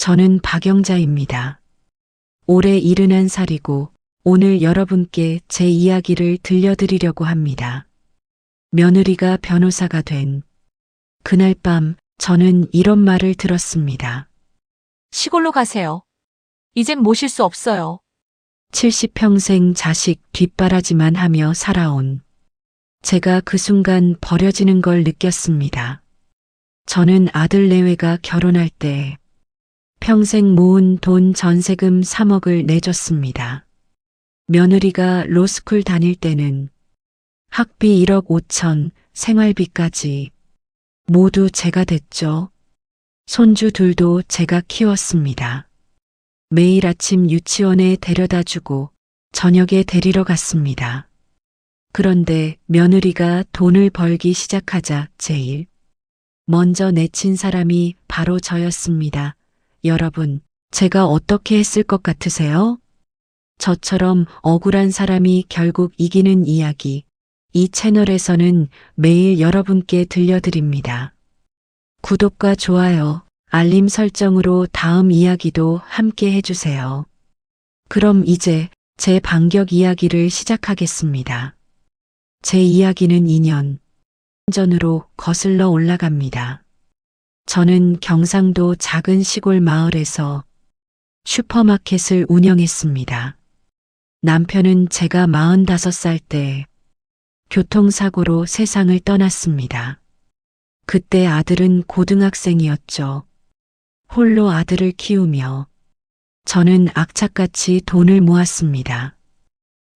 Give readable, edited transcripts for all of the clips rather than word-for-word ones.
저는 박영자입니다. 올해 71살이고 오늘 여러분께 제 이야기를 들려드리려고 합니다. 며느리가 변호사가 된 그날 밤 저는 이런 말을 들었습니다. 시골로 가세요. 이젠 모실 수 없어요. 70평생 자식 뒷바라지만 하며 살아온 제가 그 순간 버려지는 걸 느꼈습니다. 저는 아들 내외가 결혼할 때 평생 모은 돈 전세금 3억을 내줬습니다. 며느리가 로스쿨 다닐 때는 학비 1억 5천, 생활비까지 모두 제가 댔죠. 손주 둘도 제가 키웠습니다. 매일 아침 유치원에 데려다 주고 저녁에 데리러 갔습니다. 그런데 며느리가 돈을 벌기 시작하자 제일 먼저 내친 사람이 바로 저였습니다. 여러분, 제가 어떻게 했을 것 같으세요? 저처럼 억울한 사람이 결국 이기는 이야기, 이 채널에서는 매일 여러분께 들려드립니다. 구독과 좋아요, 알림 설정으로 다음 이야기도 함께 해주세요. 그럼 이제 제 반격 이야기를 시작하겠습니다. 제 이야기는 2년 전으로 거슬러 올라갑니다. 저는 경상도 작은 시골 마을에서 슈퍼마켓을 운영했습니다. 남편은 제가 45살 때 교통사고로 세상을 떠났습니다. 그때 아들은 고등학생이었죠. 홀로 아들을 키우며 저는 악착같이 돈을 모았습니다.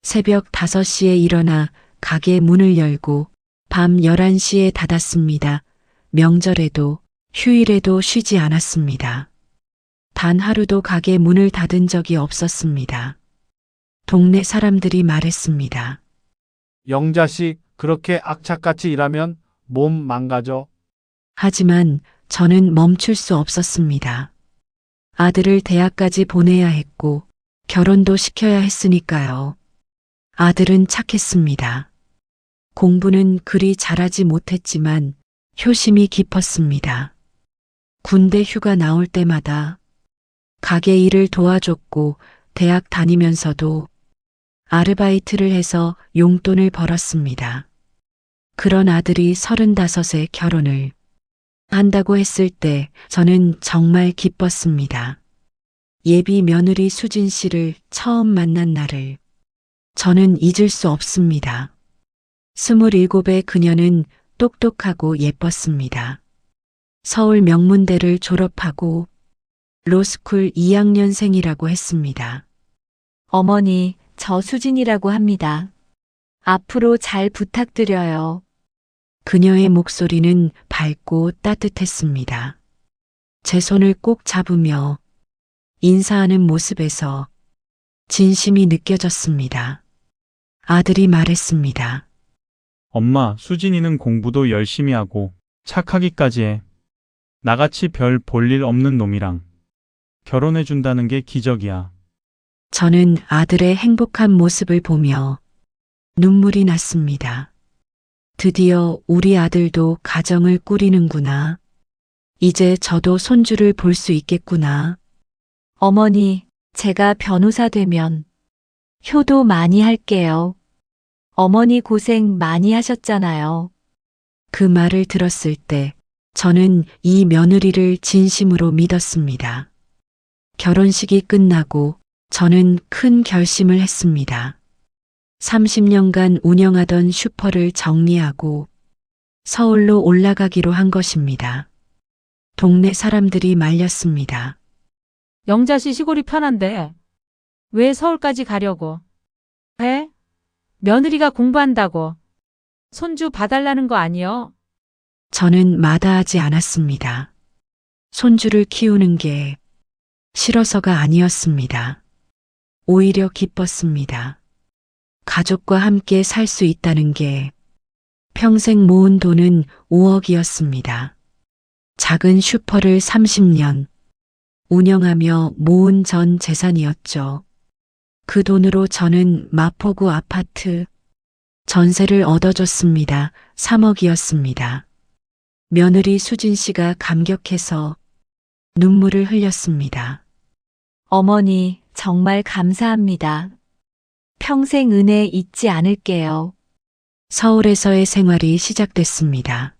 새벽 5시에 일어나 가게 문을 열고 밤 11시에 닫았습니다. 명절에도 휴일에도 쉬지 않았습니다. 단 하루도 가게 문을 닫은 적이 없었습니다. 동네 사람들이 말했습니다. 영자씨, 그렇게 악착같이 일하면 몸 망가져. 하지만 저는 멈출 수 없었습니다. 아들을 대학까지 보내야 했고 결혼도 시켜야 했으니까요. 아들은 착했습니다. 공부는 그리 잘하지 못했지만 효심이 깊었습니다. 군대 휴가 나올 때마다 가게 일을 도와줬고 대학 다니면서도 아르바이트를 해서 용돈을 벌었습니다. 그런 아들이 35에 결혼을 한다고 했을 때 저는 정말 기뻤습니다. 예비 며느리 수진 씨를 처음 만난 날을 저는 잊을 수 없습니다. 27의 그녀는 똑똑하고 예뻤습니다. 서울 명문대를 졸업하고 로스쿨 2학년생이라고 했습니다. 어머니, 저 수진이라고 합니다. 앞으로 잘 부탁드려요. 그녀의 목소리는 밝고 따뜻했습니다. 제 손을 꼭 잡으며 인사하는 모습에서 진심이 느껴졌습니다. 아들이 말했습니다. 엄마, 수진이는 공부도 열심히 하고 착하기까지 해. 나같이 별 볼 일 없는 놈이랑 결혼해준다는 게 기적이야. 저는 아들의 행복한 모습을 보며 눈물이 났습니다. 드디어 우리 아들도 가정을 꾸리는구나. 이제 저도 손주를 볼 수 있겠구나. 어머니, 제가 변호사 되면 효도 많이 할게요. 어머니 고생 많이 하셨잖아요. 그 말을 들었을 때 저는 이 며느리를 진심으로 믿었습니다. 결혼식이 끝나고 저는 큰 결심을 했습니다. 30년간 운영하던 슈퍼를 정리하고 서울로 올라가기로 한 것입니다. 동네 사람들이 말렸습니다. 영자씨 시골이 편한데 왜 서울까지 가려고 해? 며느리가 공부한다고 손주 봐달라는 거 아니여? 저는 마다하지 않았습니다. 손주를 키우는 게 싫어서가 아니었습니다. 오히려 기뻤습니다. 가족과 함께 살 수 있다는 게 평생 모은 돈은 5억이었습니다. 작은 슈퍼를 30년 운영하며 모은 전 재산이었죠. 그 돈으로 저는 마포구 아파트 전세를 얻어줬습니다. 3억이었습니다. 며느리 수진 씨가 감격해서 눈물을 흘렸습니다. 어머니, 정말 감사합니다. 평생 은혜 잊지 않을게요. 서울에서의 생활이 시작됐습니다.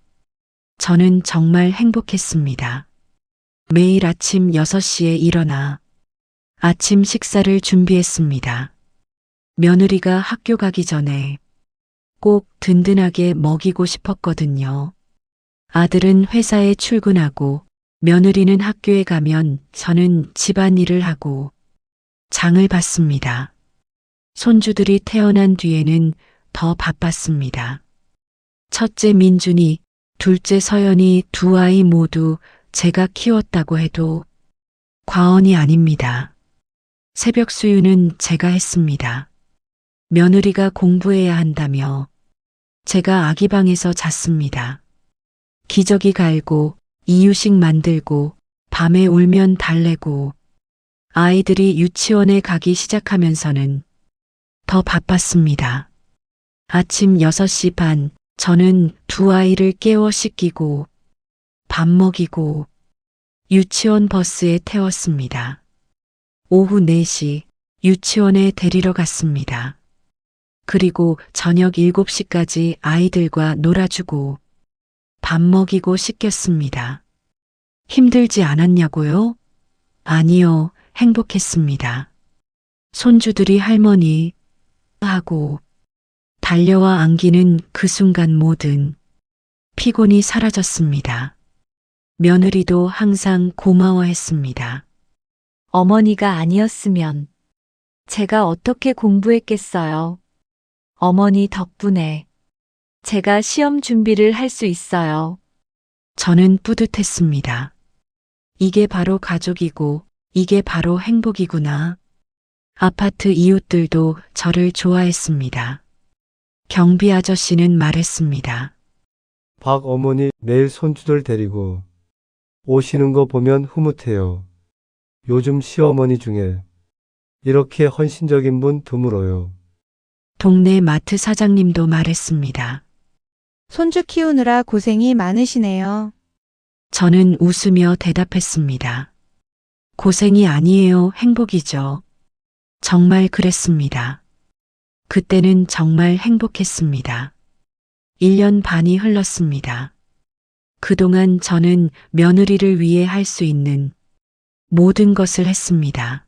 저는 정말 행복했습니다. 매일 아침 6시에 일어나 아침 식사를 준비했습니다. 며느리가 학교 가기 전에 꼭 든든하게 먹이고 싶었거든요. 아들은 회사에 출근하고 며느리는 학교에 가면 저는 집안일을 하고 장을 봤습니다. 손주들이 태어난 뒤에는 더 바빴습니다. 첫째 민준이, 둘째 서연이 두 아이 모두 제가 키웠다고 해도 과언이 아닙니다. 새벽 수유는 제가 했습니다. 며느리가 공부해야 한다며 제가 아기 방에서 잤습니다. 기저귀 갈고 이유식 만들고 밤에 울면 달래고 아이들이 유치원에 가기 시작하면서는 더 바빴습니다. 아침 6시 반 저는 두 아이를 깨워 씻기고 밥 먹이고 유치원 버스에 태웠습니다. 오후 4시 유치원에 데리러 갔습니다. 그리고 저녁 7시까지 아이들과 놀아주고 밥 먹이고 씻겼습니다. 힘들지 않았냐고요? 아니요, 행복했습니다. 손주들이 할머니 하고 달려와 안기는 그 순간 모든 피곤이 사라졌습니다. 며느리도 항상 고마워했습니다. 어머니가 아니었으면 제가 어떻게 공부했겠어요. 어머니 덕분에 제가 시험 준비를 할 수 있어요. 저는 뿌듯했습니다. 이게 바로 가족이고 이게 바로 행복이구나. 아파트 이웃들도 저를 좋아했습니다. 경비 아저씨는 말했습니다. 박 어머니 매일 손주들 데리고 오시는 거 보면 흐뭇해요. 요즘 시어머니 중에 이렇게 헌신적인 분 드물어요. 동네 마트 사장님도 말했습니다. 손주 키우느라 고생이 많으시네요. 저는 웃으며 대답했습니다. 고생이 아니에요, 행복이죠. 정말 그랬습니다. 그때는 정말 행복했습니다. 1년 반이 흘렀습니다. 그동안 저는 며느리를 위해 할 수 있는 모든 것을 했습니다.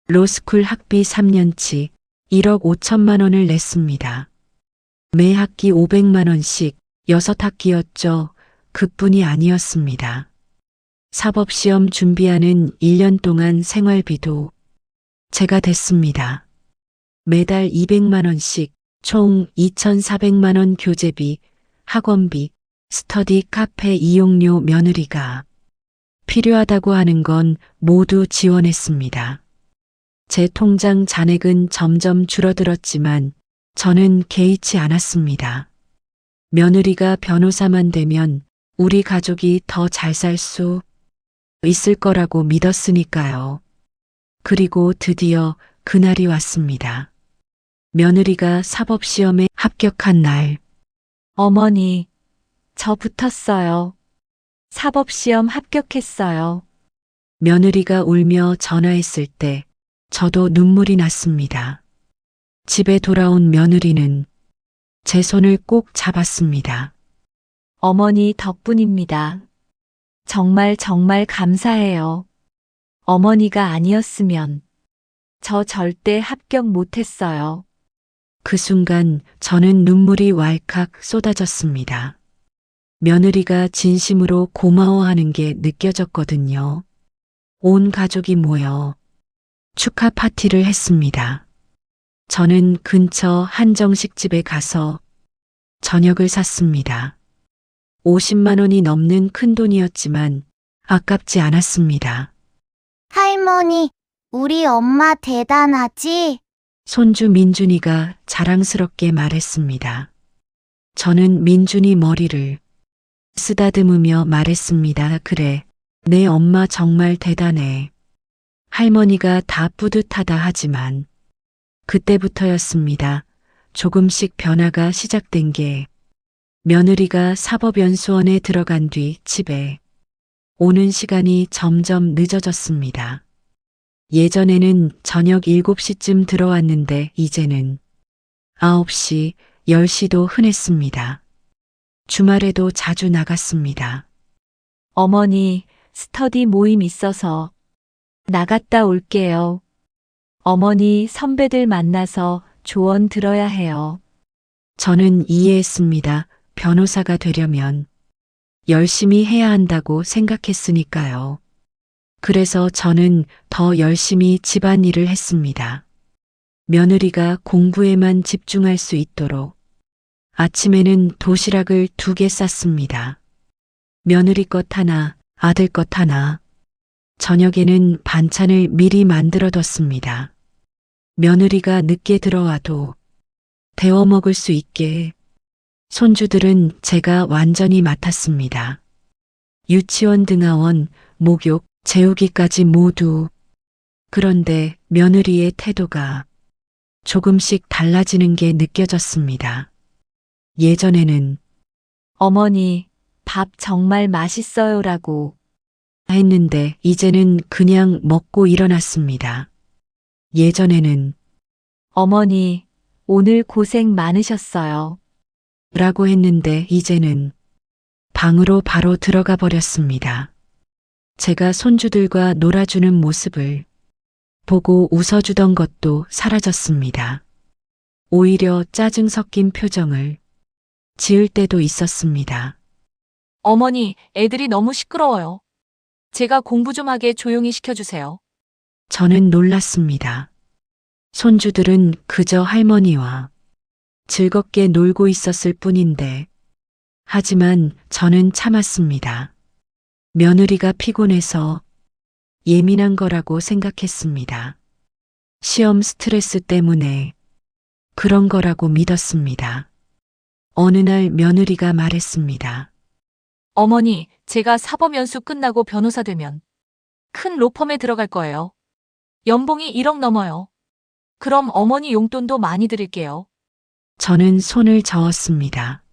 로스쿨 학비 3년치 1억 5천만 원을 냈습니다. 매 학기 500만 원씩 6학기였죠. 그뿐이 아니었습니다. 사법시험 준비하는 1년 동안 생활비도 제가 댔습니다. 매달 200만 원씩 총 2,400만 원 교재비, 학원비, 스터디 카페 이용료 며느리가 필요하다고 하는 건 모두 지원했습니다. 제 통장 잔액은 점점 줄어들었지만 저는 개의치 않았습니다. 며느리가 변호사만 되면 우리 가족이 더 잘 살 수 있을 거라고 믿었으니까요. 그리고 드디어 그날이 왔습니다. 며느리가 사법시험에 합격한 날. 어머니, 저 붙었어요. 사법시험 합격했어요. 며느리가 울며 전화했을 때 저도 눈물이 났습니다. 집에 돌아온 며느리는 제 손을 꼭 잡았습니다. 어머니 덕분입니다. 정말 정말 감사해요. 어머니가 아니었으면 저 절대 합격 못했어요. 그 순간 저는 눈물이 왈칵 쏟아졌습니다. 며느리가 진심으로 고마워하는 게 느껴졌거든요. 온 가족이 모여 축하 파티를 했습니다. 저는 근처 한정식집에 가서 저녁을 샀습니다. 50만 원이 넘는 큰 돈이었지만 아깝지 않았습니다. 할머니, 우리 엄마 대단하지? 손주 민준이가 자랑스럽게 말했습니다. 저는 민준이 머리를 쓰다듬으며 말했습니다. 그래, 내 엄마 정말 대단해. 할머니가 다 뿌듯하다 하지만 그때부터였습니다. 조금씩 변화가 시작된 게 며느리가 사법연수원에 들어간 뒤 집에 오는 시간이 점점 늦어졌습니다. 예전에는 저녁 7시쯤 들어왔는데 이제는 9시, 10시도 흔했습니다. 주말에도 자주 나갔습니다. 어머니, 스터디 모임 있어서 나갔다 올게요. 어머니, 선배들 만나서 조언 들어야 해요. 저는 이해했습니다. 변호사가 되려면 열심히 해야 한다고 생각했으니까요. 그래서 저는 더 열심히 집안일을 했습니다. 며느리가 공부에만 집중할 수 있도록 아침에는 도시락을 2개 쌌습니다. 며느리 것 하나, 아들 것 하나. 저녁에는 반찬을 미리 만들어뒀습니다. 며느리가 늦게 들어와도 데워 먹을 수 있게. 손주들은 제가 완전히 맡았습니다. 유치원 등하원, 목욕, 재우기까지 모두. 그런데 며느리의 태도가 조금씩 달라지는 게 느껴졌습니다. 예전에는 어머니, 밥 정말 맛있어요라고. 했는데 이제는 그냥 먹고 일어났습니다. 예전에는 어머니, 오늘 고생 많으셨어요. 라고 했는데 이제는 방으로 바로 들어가 버렸습니다. 제가 손주들과 놀아주는 모습을 보고 웃어주던 것도 사라졌습니다. 오히려 짜증 섞인 표정을 지을 때도 있었습니다. 어머니, 애들이 너무 시끄러워요. 제가 공부 좀 하게 조용히 시켜주세요. 저는 놀랐습니다. 손주들은 그저 할머니와 즐겁게 놀고 있었을 뿐인데, 하지만 저는 참았습니다. 며느리가 피곤해서 예민한 거라고 생각했습니다. 시험 스트레스 때문에 그런 거라고 믿었습니다. 어느 날 며느리가 말했습니다. 어머니, 제가 사법연수 끝나고 변호사 되면 큰 로펌에 들어갈 거예요. 연봉이 1억 넘어요. 그럼 어머니 용돈도 많이 드릴게요. 저는 손을 저었습니다.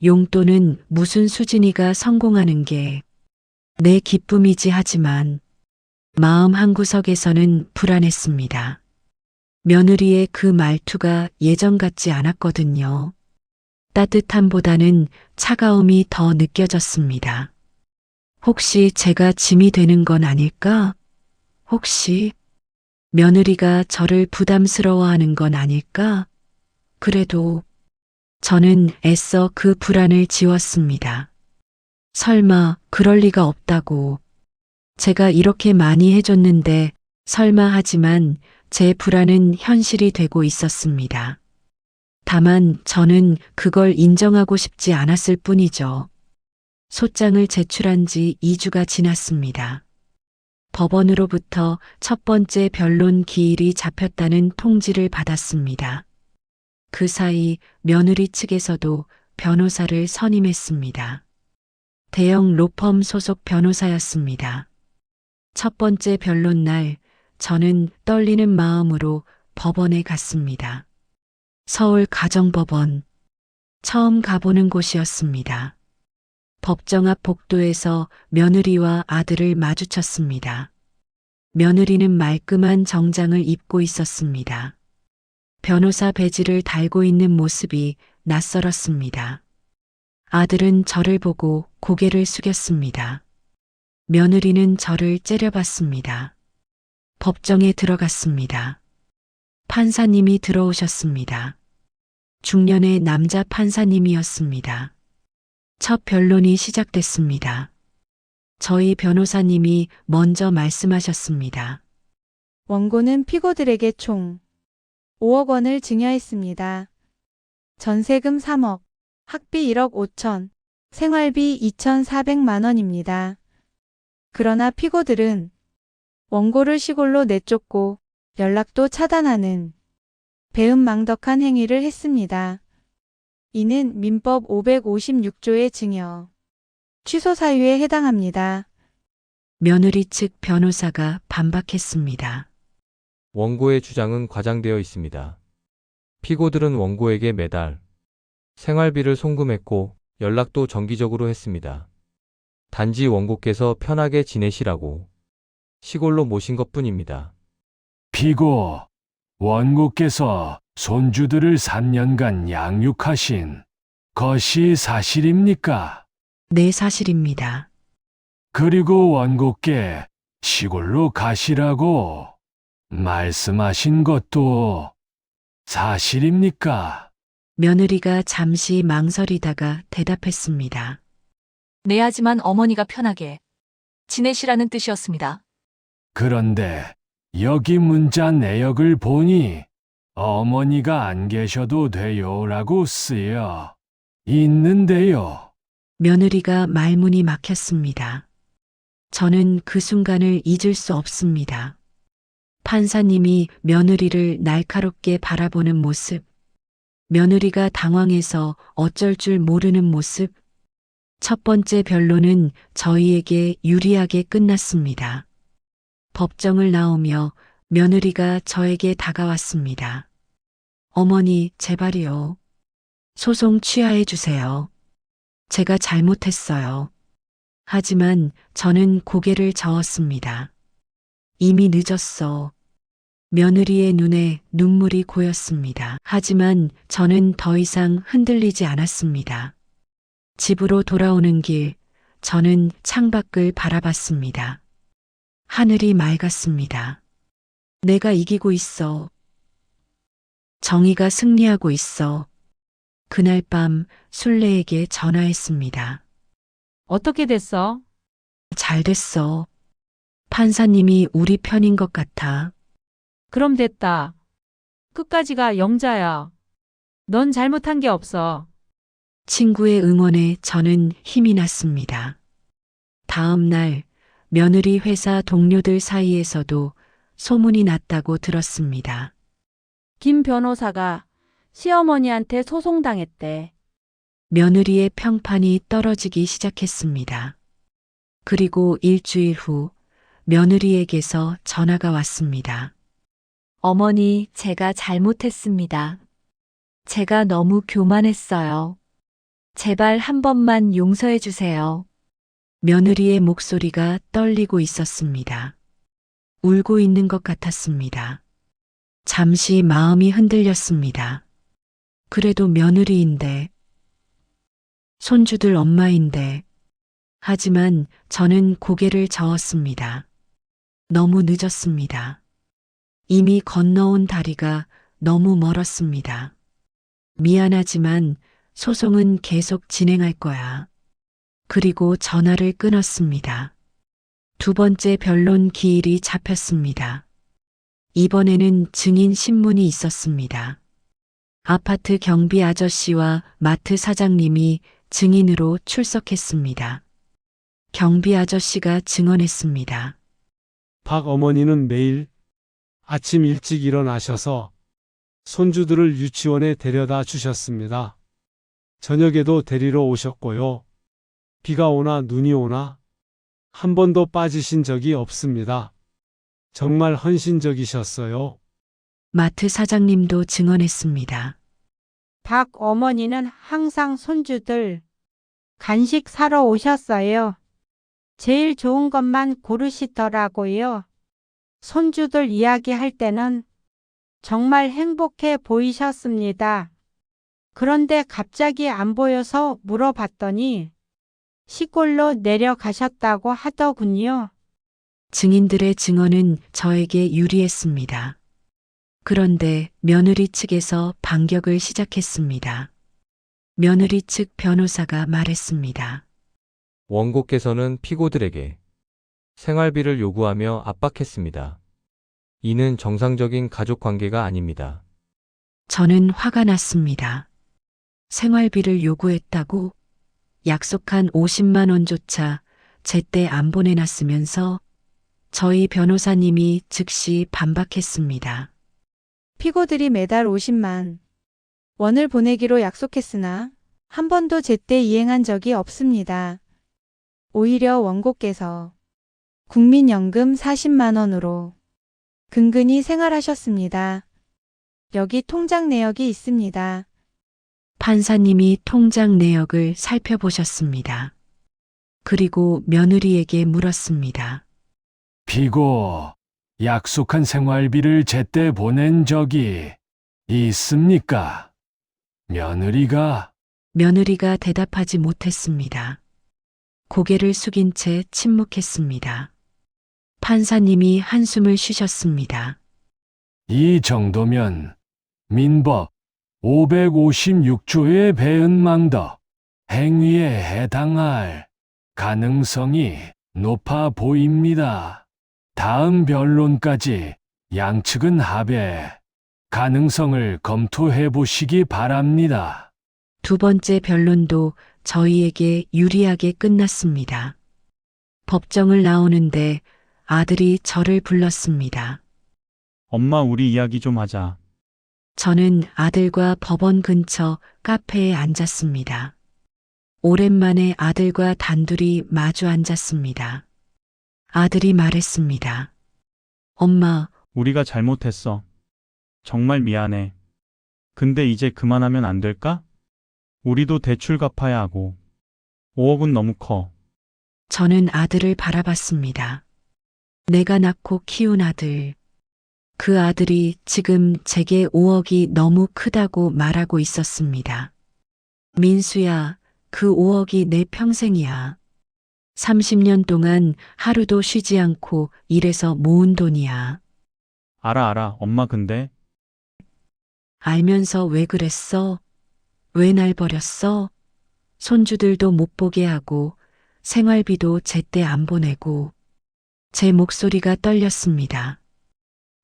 용돈은 무슨 수진이가 성공하는 게 내 기쁨이지 하지만 마음 한구석에서는 불안했습니다. 며느리의 그 말투가 예전 같지 않았거든요. 따뜻함보다는 차가움이 더 느껴졌습니다. 혹시 제가 짐이 되는 건 아닐까? 혹시 며느리가 저를 부담스러워하는 건 아닐까? 그래도 저는 애써 그 불안을 지웠습니다. 설마 그럴 리가 없다고. 제가 이렇게 많이 해줬는데 설마 하지만 제 불안은 현실이 되고 있었습니다. 다만 저는 그걸 인정하고 싶지 않았을 뿐이죠. 소장을 제출한 지 2주가 지났습니다. 법원으로부터 첫 번째 변론 기일이 잡혔다는 통지를 받았습니다. 그 사이 며느리 측에서도 변호사를 선임했습니다. 대형 로펌 소속 변호사였습니다. 첫 번째 변론 날 저는 떨리는 마음으로 법원에 갔습니다. 서울 가정법원. 처음 가보는 곳이었습니다. 법정 앞 복도에서 며느리와 아들을 마주쳤습니다. 며느리는 말끔한 정장을 입고 있었습니다. 변호사 배지를 달고 있는 모습이 낯설었습니다. 아들은 저를 보고 고개를 숙였습니다. 며느리는 저를 째려봤습니다. 법정에 들어갔습니다. 판사님이 들어오셨습니다. 중년의 남자 판사님이었습니다. 첫 변론이 시작됐습니다. 저희 변호사님이 먼저 말씀하셨습니다. 원고는 피고들에게 총 5억 원을 증여했습니다. 전세금 3억, 학비 1억 5천, 생활비 2,400만 원입니다. 그러나 피고들은 원고를 시골로 내쫓고 연락도 차단하는 배은망덕한 행위를 했습니다. 이는 민법 556조의 증여, 취소 사유에 해당합니다. 며느리 측 변호사가 반박했습니다. 원고의 주장은 과장되어 있습니다. 피고들은 원고에게 매달 생활비를 송금했고 연락도 정기적으로 했습니다. 단지 원고께서 편하게 지내시라고 시골로 모신 것뿐입니다. 피고, 원고께서 손주들을 3년간 양육하신 것이 사실입니까? 네, 사실입니다. 그리고 원고께 시골로 가시라고 말씀하신 것도 사실입니까? 며느리가 잠시 망설이다가 대답했습니다. 네, 하지만 어머니가 편하게 지내시라는 뜻이었습니다. 그런데 여기 문자 내역을 보니 어머니가 안 계셔도 돼요라고 쓰여 있는데요. 며느리가 말문이 막혔습니다. 저는 그 순간을 잊을 수 없습니다. 판사님이 며느리를 날카롭게 바라보는 모습, 며느리가 당황해서 어쩔 줄 모르는 모습, 첫 번째 변론은 저희에게 유리하게 끝났습니다. 법정을 나오며 며느리가 저에게 다가왔습니다. 어머니, 제발이요. 소송 취하해 주세요. 제가 잘못했어요. 하지만 저는 고개를 저었습니다. 이미 늦었어. 며느리의 눈에 눈물이 고였습니다. 하지만 저는 더 이상 흔들리지 않았습니다. 집으로 돌아오는 길, 저는 창밖을 바라봤습니다. 하늘이 맑았습니다. 내가 이기고 있어. 정의가 승리하고 있어. 그날 밤 순례에게 전화했습니다. 어떻게 됐어? 잘 됐어. 판사님이 우리 편인 것 같아. 그럼 됐다. 끝까지가 영자야. 넌 잘못한 게 없어. 친구의 응원에 저는 힘이 났습니다. 다음 날 며느리 회사 동료들 사이에서도 소문이 났다고 들었습니다. 김 변호사가 시어머니한테 소송당했대. 며느리의 평판이 떨어지기 시작했습니다. 그리고 일주일 후 며느리에게서 전화가 왔습니다. 어머니, 제가 잘못했습니다. 제가 너무 교만했어요. 제발 한 번만 용서해 주세요. 며느리의 목소리가 떨리고 있었습니다. 울고 있는 것 같았습니다. 잠시 마음이 흔들렸습니다. 그래도 며느리인데, 손주들 엄마인데, 하지만 저는 고개를 저었습니다. 너무 늦었습니다. 이미 건너온 다리가 너무 멀었습니다. 미안하지만 소송은 계속 진행할 거야. 그리고 전화를 끊었습니다. 두 번째 변론 기일이 잡혔습니다. 이번에는 증인 신문이 있었습니다. 아파트 경비 아저씨와 마트 사장님이 증인으로 출석했습니다. 경비 아저씨가 증언했습니다. 박 어머니는 매일 아침 일찍 일어나셔서 손주들을 유치원에 데려다 주셨습니다. 저녁에도 데리러 오셨고요. 비가 오나 눈이 오나 한 번도 빠지신 적이 없습니다. 정말 헌신적이셨어요. 마트 사장님도 증언했습니다. 박 어머니는 항상 손주들 간식 사러 오셨어요. 제일 좋은 것만 고르시더라고요. 손주들 이야기할 때는 정말 행복해 보이셨습니다. 그런데 갑자기 안 보여서 물어봤더니 시골로 내려가셨다고 하더군요. 증인들의 증언은 저에게 유리했습니다. 그런데 며느리 측에서 반격을 시작했습니다. 며느리 측 변호사가 말했습니다. 원고께서는 피고들에게 생활비를 요구하며 압박했습니다. 이는 정상적인 가족 관계가 아닙니다. 저는 화가 났습니다. 생활비를 요구했다고 약속한 50만 원조차 제때 안 보내놨으면서 저희 변호사님이 즉시 반박했습니다. 피고들이 매달 50만 원을 보내기로 약속했으나 한 번도 제때 이행한 적이 없습니다. 오히려 원고께서 국민연금 40만 원으로 근근히 생활하셨습니다. 여기 통장 내역이 있습니다. 판사님이 통장 내역을 살펴보셨습니다. 그리고 며느리에게 물었습니다. 피고, 약속한 생활비를 제때 보낸 적이 있습니까? 며느리가 며느리가 대답하지 못했습니다. 고개를 숙인 채 침묵했습니다. 판사님이 한숨을 쉬셨습니다. 이 정도면 민법 556조의 배은망덕 행위에 해당할 가능성이 높아 보입니다. 다음 변론까지 양측은 합의 가능성을 검토해 보시기 바랍니다. 두 번째 변론도 저희에게 유리하게 끝났습니다. 법정을 나오는데 아들이 저를 불렀습니다. 엄마, 우리 이야기 좀 하자. 저는 아들과 법원 근처 카페에 앉았습니다. 오랜만에 아들과 단둘이 마주 앉았습니다. 아들이 말했습니다. 엄마, 우리가 잘못했어. 정말 미안해. 근데 이제 그만하면 안 될까? 우리도 대출 갚아야 하고. 5억은 너무 커. 저는 아들을 바라봤습니다. 내가 낳고 키운 아들. 그 아들이 지금 제게 5억이 너무 크다고 말하고 있었습니다. 민수야, 그 5억이 내 평생이야. 30년 동안 하루도 쉬지 않고 일해서 모은 돈이야. 알아. 엄마, 근데 알면서 왜 그랬어? 왜 날 버렸어? 손주들도 못 보게 하고 생활비도 제때 안 보내고. 제 목소리가 떨렸습니다.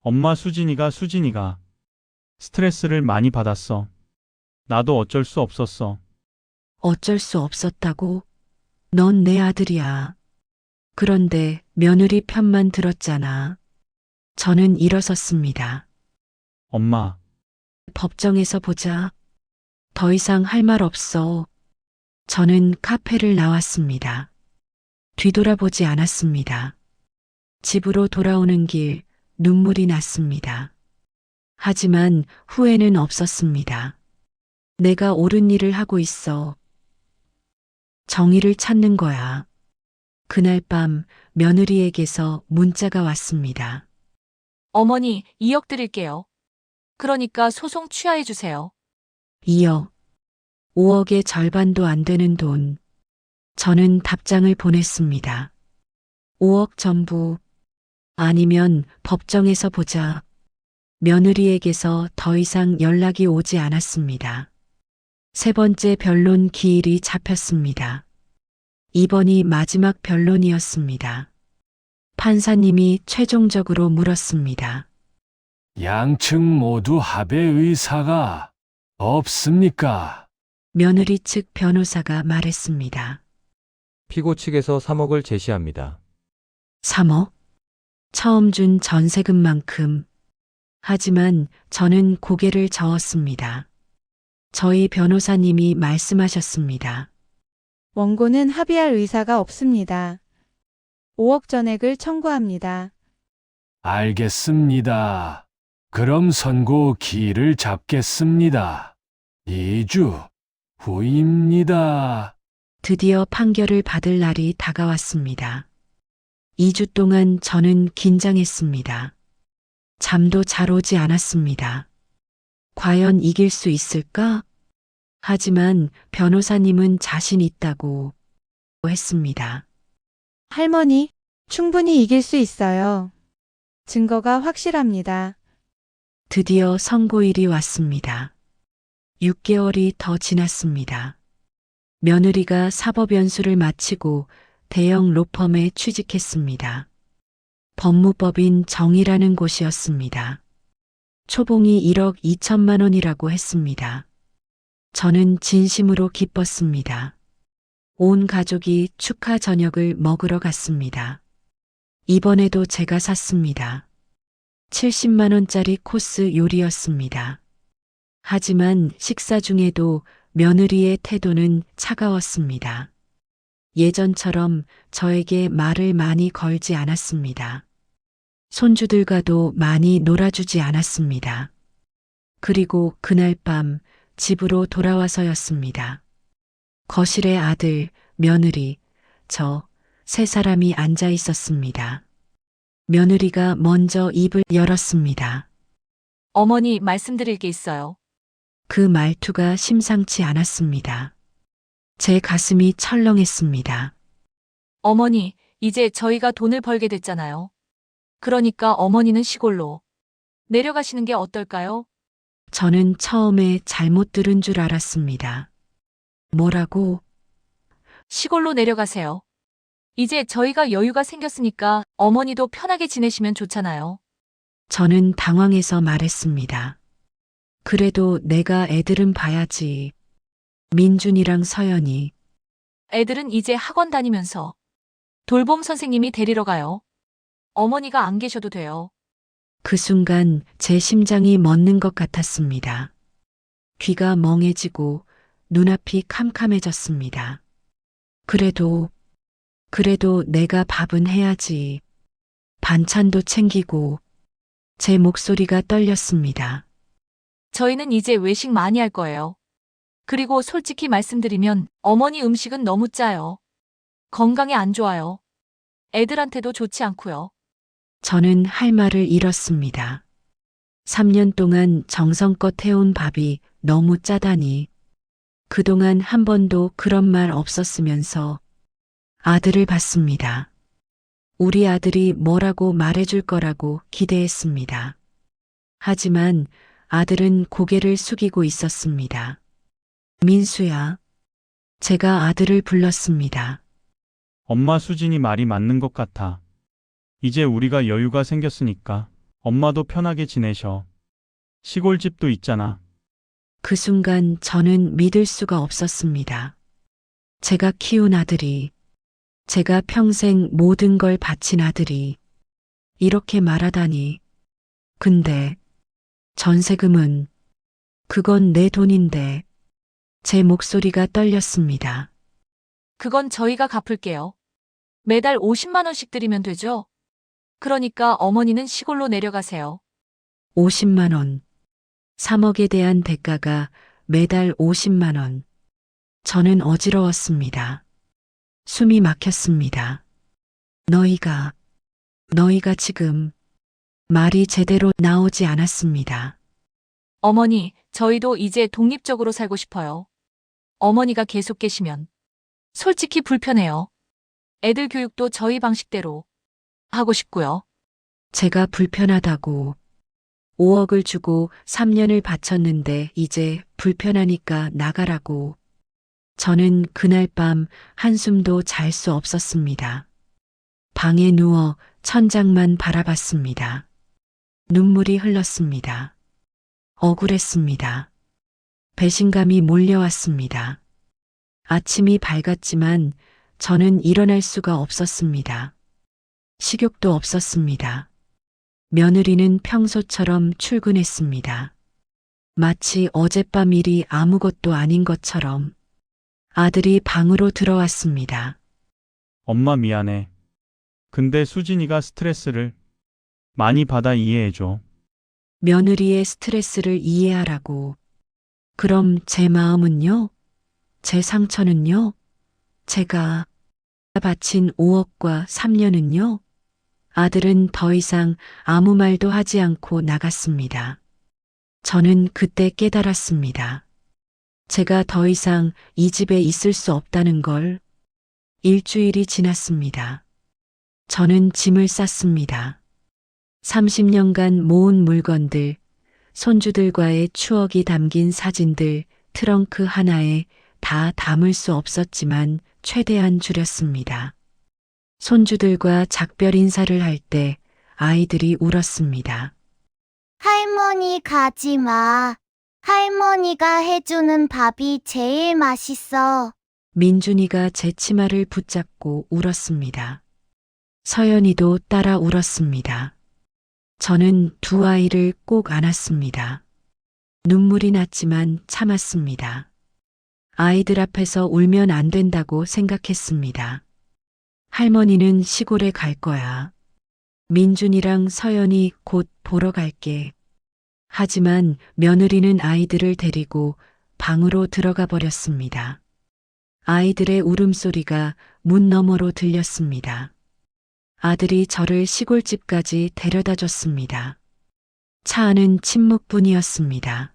엄마, 수진이가 스트레스를 많이 받았어. 나도 어쩔 수 없었어. 어쩔 수 없었다고? 넌 내 아들이야. 그런데 며느리 편만 들었잖아. 저는 일어섰습니다. 엄마, 법정에서 보자. 더 이상 할 말 없어. 저는 카페를 나왔습니다. 뒤돌아보지 않았습니다. 집으로 돌아오는 길 눈물이 났습니다. 하지만 후회는 없었습니다. 내가 옳은 일을 하고 있어. 정의를 찾는 거야. 그날 밤 며느리에게서 문자가 왔습니다. 어머니, 2억 드릴게요. 그러니까 소송 취하해 주세요. 2억. 5억의 절반도 안 되는 돈. 저는 답장을 보냈습니다. 5억 전부. 아니면 법정에서 보자. 며느리에게서 더 이상 연락이 오지 않았습니다. 세 번째 변론 기일이 잡혔습니다. 이번이 마지막 변론이었습니다. 판사님이 최종적으로 물었습니다. 양측 모두 합의 의사가 없습니까? 며느리 측 변호사가 말했습니다. 피고 측에서 3억을 제시합니다. 3억? 처음 준 전세금만큼. 하지만 저는 고개를 저었습니다. 저희 변호사님이 말씀하셨습니다. 원고는 합의할 의사가 없습니다. 5억 전액을 청구합니다. 알겠습니다. 그럼 선고 기일을 잡겠습니다. 2주 후입니다. 드디어 판결을 받을 날이 다가왔습니다. 2주 동안 저는 긴장했습니다. 잠도 잘 오지 않았습니다. 과연 이길 수 있을까? 하지만 변호사님은 자신 있다고 했습니다. 할머니, 충분히 이길 수 있어요. 증거가 확실합니다. 드디어 선고일이 왔습니다. 6개월이 더 지났습니다. 며느리가 사법연수를 마치고 대형 로펌에 취직했습니다. 법무법인 정의라는 곳이었습니다. 초봉이 1억 2천만 원이라고 했습니다. 저는 진심으로 기뻤습니다. 온 가족이 축하 저녁을 먹으러 갔습니다. 이번에도 제가 샀습니다. 70만 원짜리 코스 요리였습니다. 하지만 식사 중에도 며느리의 태도는 차가웠습니다. 예전처럼 저에게 말을 많이 걸지 않았습니다. 손주들과도 많이 놀아주지 않았습니다. 그리고 그날 밤 집으로 돌아와서였습니다. 거실에 아들, 며느리, 닫혀 세 사람이 앉아 있었습니다. 며느리가 먼저 입을 열었습니다. 어머니, 말씀드릴 게 있어요. 그 말투가 심상치 않았습니다. 제 가슴이 철렁했습니다. 어머니, 이제 저희가 돈을 벌게 됐잖아요. 그러니까 어머니는 시골로 내려가시는 게 어떨까요? 저는 처음에 잘못 들은 줄 알았습니다. 뭐라고? 시골로 내려가세요. 이제 저희가 여유가 생겼으니까 어머니도 편하게 지내시면 좋잖아요. 저는 당황해서 말했습니다. 그래도 내가 애들은 봐야지. 민준이랑 서연이. 애들은 이제 학원 다니면서 돌봄 선생님이 데리러 가요. 어머니가 안 계셔도 돼요. 그 순간 제 심장이 멎는 것 같았습니다. 귀가 멍해지고 눈앞이 캄캄해졌습니다. 그래도 내가 밥은 해야지. 반찬도 챙기고. 제 목소리가 떨렸습니다. 저희는 이제 외식 많이 할 거예요. 그리고 솔직히 말씀드리면 어머니 음식은 너무 짜요. 건강에 안 좋아요. 애들한테도 좋지 않고요. 저는 할 말을 잃었습니다. 3년 동안 정성껏 해온 밥이 너무 짜다니. 그동안 한 번도 그런 말 없었으면서 아들을 봤습니다. 우리 아들이 뭐라고 말해줄 거라고 기대했습니다. 하지만 아들은 고개를 숙이고 있었습니다. 민수야. 제가 아들을 불렀습니다. 엄마, 수진이 말이 맞는 것 같아. 이제 우리가 여유가 생겼으니까 엄마도 편하게 지내셔. 시골집도 있잖아. 그 순간 저는 믿을 수가 없었습니다. 제가 키운 아들이, 제가 평생 모든 걸 바친 아들이 이렇게 말하다니. 근데 전세금은, 그건 내 돈인데. 제 목소리가 떨렸습니다. 그건 저희가 갚을게요. 매달 50만 원씩 드리면 되죠? 그러니까 어머니는 시골로 내려가세요. 50만 원. 3억에 대한 대가가 매달 50만 원. 저는 어지러웠습니다. 숨이 막혔습니다. 너희가 지금 말이 제대로 나오지 않았습니다. 어머니, 저희도 이제 독립적으로 살고 싶어요. 어머니가 계속 계시면 솔직히 불편해요. 애들 교육도 저희 방식대로 하고 싶고요. 제가 불편하다고 5억을 주고 3년을 바쳤는데 이제 불편하니까 나가라고. 저는 그날 밤 한숨도 잘 수 없었습니다. 방에 누워 천장만 바라봤습니다. 눈물이 흘렀습니다. 억울했습니다. 배신감이 몰려왔습니다. 아침이 밝았지만 저는 일어날 수가 없었습니다. 식욕도 없었습니다. 며느리는 평소처럼 출근했습니다. 마치 어젯밤 일이 아무것도 아닌 것처럼. 아들이 방으로 들어왔습니다. 엄마, 미안해. 근데 수진이가 스트레스를 많이 받아, 이해해줘. 며느리의 스트레스를 이해하라고. 그럼 제 마음은요? 제 상처는요? 제가 바친 5억과 3년은요? 아들은 더 이상 아무 말도 하지 않고 나갔습니다. 저는 그때 깨달았습니다. 제가 더 이상 이 집에 있을 수 없다는 걸. 일주일이 지났습니다. 저는 짐을 쌌습니다. 30년간 모은 물건들, 손주들과의 추억이 담긴 사진들, 트렁크 하나에 다 담을 수 없었지만 최대한 줄였습니다. 손주들과 작별 인사를 할 때 아이들이 울었습니다. 할머니 가지 마. 할머니가 해주는 밥이 제일 맛있어. 민준이가 제 치마를 붙잡고 울었습니다. 서연이도 따라 울었습니다. 저는 두 아이를 꼭 안았습니다. 눈물이 났지만 참았습니다. 아이들 앞에서 울면 안 된다고 생각했습니다. 할머니는 시골에 갈 거야. 민준이랑 서연이 곧 보러 갈게. 하지만 며느리는 아이들을 데리고 방으로 들어가 버렸습니다. 아이들의 울음소리가 문 너머로 들렸습니다. 아들이 저를 시골집까지 데려다 줬습니다. 차 안은 침묵뿐이었습니다.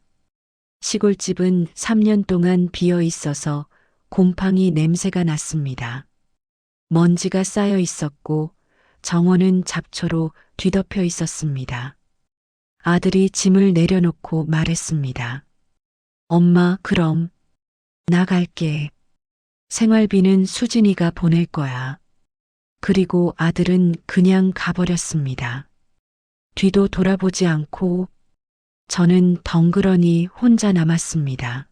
시골집은 3년 동안 비어 있어서 곰팡이 냄새가 났습니다. 먼지가 쌓여 있었고 정원은 잡초로 뒤덮여 있었습니다. 아들이 짐을 내려놓고 말했습니다. 엄마, 그럼 나 갈게. 생활비는 수진이가 보낼 거야. 그리고 아들은 그냥 가버렸습니다. 뒤도 돌아보지 않고 저는 덩그러니 혼자 남았습니다.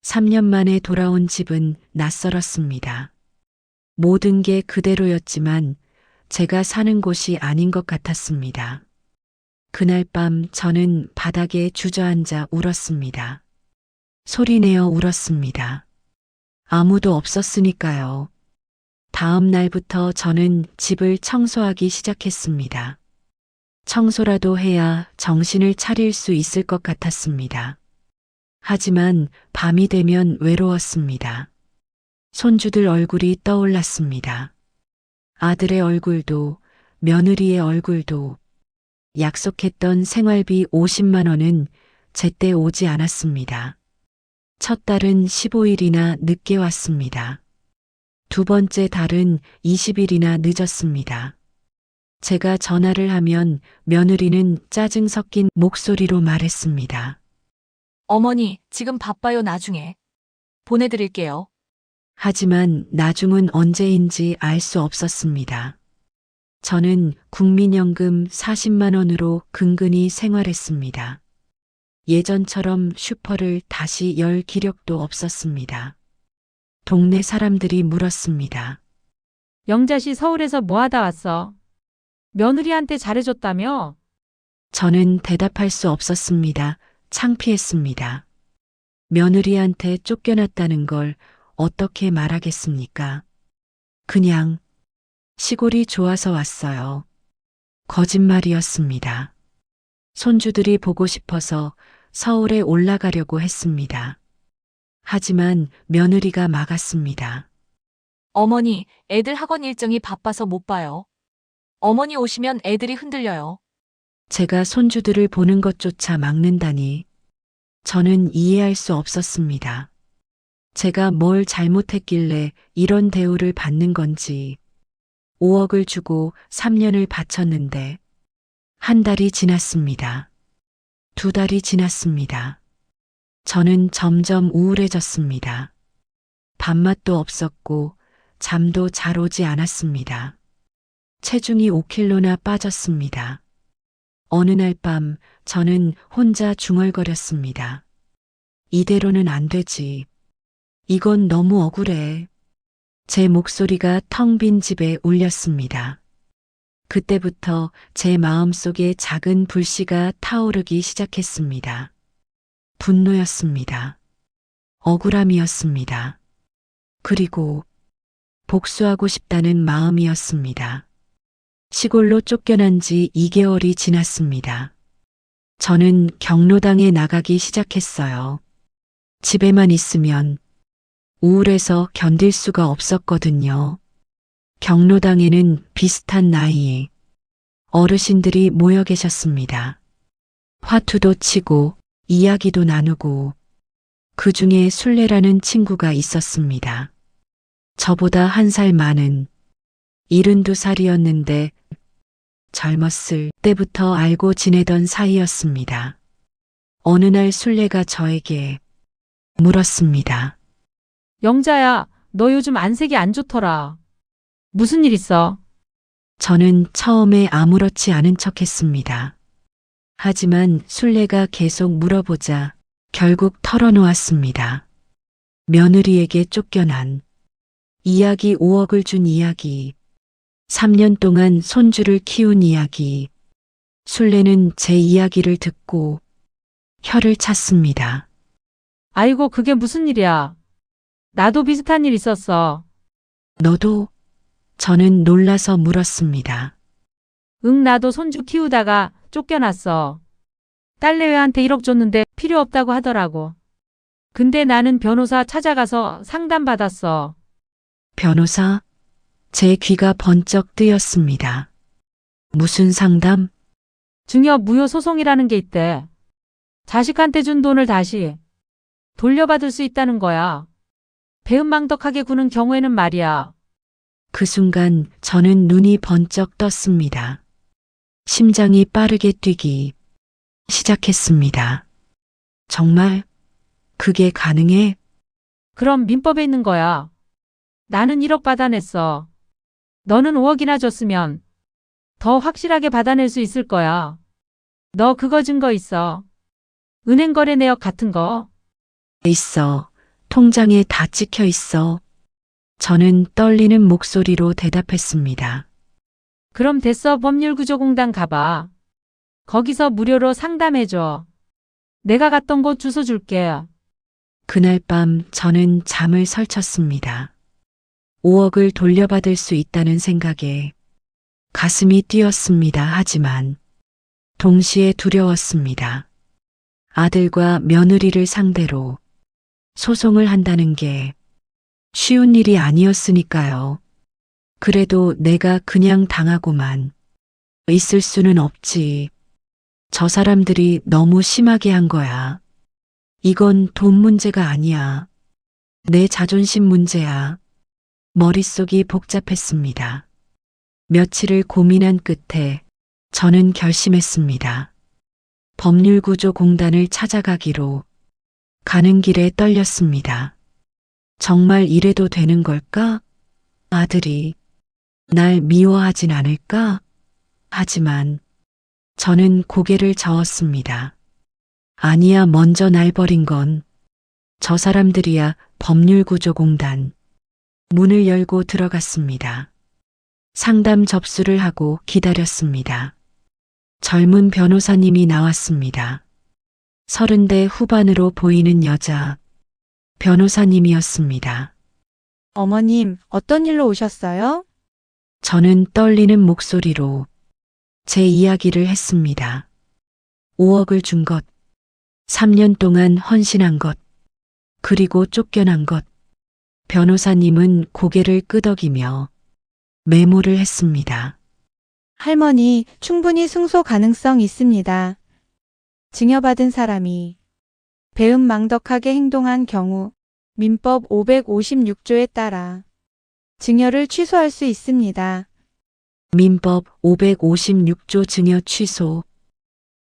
3년 만에 돌아온 집은 낯설었습니다. 모든 게 그대로였지만 제가 사는 곳이 아닌 것 같았습니다. 그날 밤 저는 바닥에 주저앉아 울었습니다. 소리내어 울었습니다. 아무도 없었으니까요. 다음 날부터 저는 집을 청소하기 시작했습니다. 청소라도 해야 정신을 차릴 수 있을 것 같았습니다. 하지만 밤이 되면 외로웠습니다. 손주들 얼굴이 떠올랐습니다. 아들의 얼굴도 며느리의 얼굴도 약속했던 생활비 50만 원은 제때 오지 않았습니다. 첫 달은 15일이나 늦게 왔습니다. 두 번째 달은 20일이나 늦었습니다. 제가 전화를 하면 며느리는 짜증 섞인 목소리로 말했습니다. 어머니, 지금 바빠요. 나중에 보내드릴게요. 하지만 나중은 언제인지 알 수 없었습니다. 저는 국민연금 40만 원으로 근근히 생활했습니다. 예전처럼 슈퍼를 다시 열 기력도 없었습니다. 동네 사람들이 물었습니다. 영자씨 서울에서 뭐 하다 왔어? 며느리한테 잘해줬다며? 저는 대답할 수 없었습니다. 창피했습니다. 며느리한테 쫓겨났다는 걸 어떻게 말하겠습니까? 그냥 시골이 좋아서 왔어요. 거짓말이었습니다. 손주들이 보고 싶어서 서울에 올라가려고 했습니다. 하지만 며느리가 막았습니다. 어머니, 애들 학원 일정이 바빠서 못 봐요. 어머니 오시면 애들이 흔들려요. 제가 손주들을 보는 것조차 막는다니 저는 이해할 수 없었습니다. 제가 뭘 잘못했길래 이런 대우를 받는 건지 5억을 주고 3년을 바쳤는데 한 달이 지났습니다. 두 달이 지났습니다. 저는 점점 우울해졌습니다. 밥맛도 없었고 잠도 잘 오지 않았습니다. 체중이 5kg나 빠졌습니다. 어느 날 밤 저는 혼자 중얼거렸습니다. 이대로는 안 되지. 이건 너무 억울해. 제 목소리가 텅 빈 집에 울렸습니다. 그때부터 제 마음속에 작은 불씨가 타오르기 시작했습니다. 분노였습니다. 억울함이었습니다. 그리고 복수하고 싶다는 마음이었습니다. 시골로 쫓겨난 지 2개월이 지났습니다. 저는 경로당에 나가기 시작했어요. 집에만 있으면 우울해서 견딜 수가 없었거든요. 경로당에는 비슷한 나이에 어르신들이 모여 계셨습니다. 화투도 치고 이야기도 나누고 그 중에 순례라는 친구가 있었습니다. 저보다 1살 많은 72살이었는데 젊었을 때부터 알고 지내던 사이였습니다. 어느 날 순례가 저에게 물었습니다. 영자야, 너 요즘 안색이 안 좋더라. 무슨 일 있어? 저는 처음에 아무렇지 않은 척했습니다. 하지만 순례가 계속 물어보자 결국 털어놓았습니다. 며느리에게 쫓겨난 이야기, 5억을 준 이야기, 3년 동안 손주를 키운 이야기. 순례는 제 이야기를 듣고 혀를 찼습니다. 아이고, 그게 무슨 일이야? 나도 비슷한 일 있었어. 너도? 저는 놀라서 물었습니다. 응, 나도 손주 키우다가 쫓겨났어. 딸내외한테 1억 줬는데 필요 없다고 하더라고. 근데 나는 변호사 찾아가서 상담받았어. 변호사? 제 귀가 번쩍 뜨였습니다. 무슨 상담? 증여 무효 소송이라는 게 있대. 자식한테 준 돈을 다시 돌려받을 수 있다는 거야. 배은망덕하게 구는 경우에는 말이야. 그 순간 저는 눈이 번쩍 떴습니다. 심장이 빠르게 뛰기 시작했습니다. 정말 그게 가능해? 그럼 민법에 있는 거야. 나는 1억 받아냈어. 너는 5억이나 줬으면 더 확실하게 받아낼 수 있을 거야. 너 그거 증거 있어. 은행 거래 내역 같은 거. 있어. 통장에 다 찍혀 있어. 저는 떨리는 목소리로 대답했습니다. 그럼 됐어. 법률구조공단 가봐. 거기서 무료로 상담해줘. 내가 갔던 곳 주소 줄게. 그날 밤 저는 잠을 설쳤습니다. 5억을 돌려받을 수 있다는 생각에 가슴이 뛰었습니다. 하지만 동시에 두려웠습니다. 아들과 며느리를 상대로 소송을 한다는 게 쉬운 일이 아니었으니까요. 그래도 내가 그냥 당하고만 있을 수는 없지. 저 사람들이 너무 심하게 한 거야. 이건 돈 문제가 아니야. 내 자존심 문제야. 머릿속이 복잡했습니다. 며칠을 고민한 끝에 저는 결심했습니다. 법률구조공단을 찾아가기로. 가는 길에 떨렸습니다. 정말 이래도 되는 걸까? 아들이 날 미워하진 않을까? 하지만 저는 고개를 저었습니다. 아니야, 먼저 날 버린 건 저 사람들이야. 법률구조공단. 문을 열고 들어갔습니다. 상담 접수를 하고 기다렸습니다. 젊은 변호사님이 나왔습니다. 30대 후반으로 보이는 여자 변호사님이었습니다. 어머님, 어떤 일로 오셨어요? 저는 떨리는 목소리로 제 이야기를 했습니다. 5억을 준 것, 3년 동안 헌신한 것, 그리고 쫓겨난 것. 변호사님은 고개를 끄덕이며 메모를 했습니다. 할머니, 충분히 승소 가능성 있습니다. 증여받은 사람이 배은망덕하게 행동한 경우 민법 556조에 따라 증여를 취소할 수 있습니다. 민법 556조 증여 취소.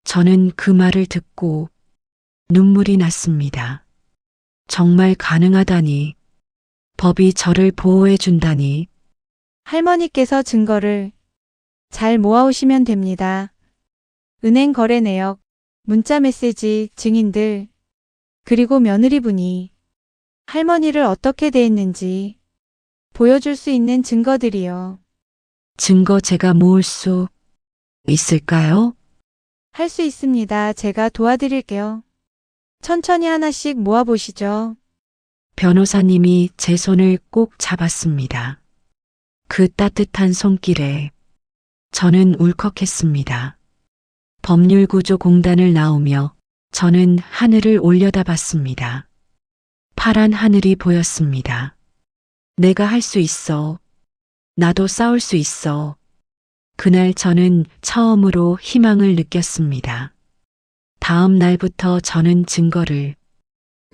저는 그 말을 듣고 눈물이 났습니다. 정말 가능하다니. 법이 저를 보호해 준다니. 할머니께서 증거를 잘 모아오시면 됩니다. 은행 거래 내역, 문자 메시지, 증인들, 그리고 며느리분이 할머니를 어떻게 대했는지 보여줄 수 있는 증거들이요. 증거 제가 모을 수 있을까요? 할 수 있습니다. 제가 도와드릴게요. 천천히 하나씩 모아보시죠. 변호사님이 제 손을 꼭 잡았습니다. 그 따뜻한 손길에 저는 울컥했습니다. 법률구조공단을 나오며 저는 하늘을 올려다봤습니다. 파란 하늘이 보였습니다. 내가 할 수 있어. 나도 싸울 수 있어. 그날 저는 처음으로 희망을 느꼈습니다. 다음 날부터 저는 증거를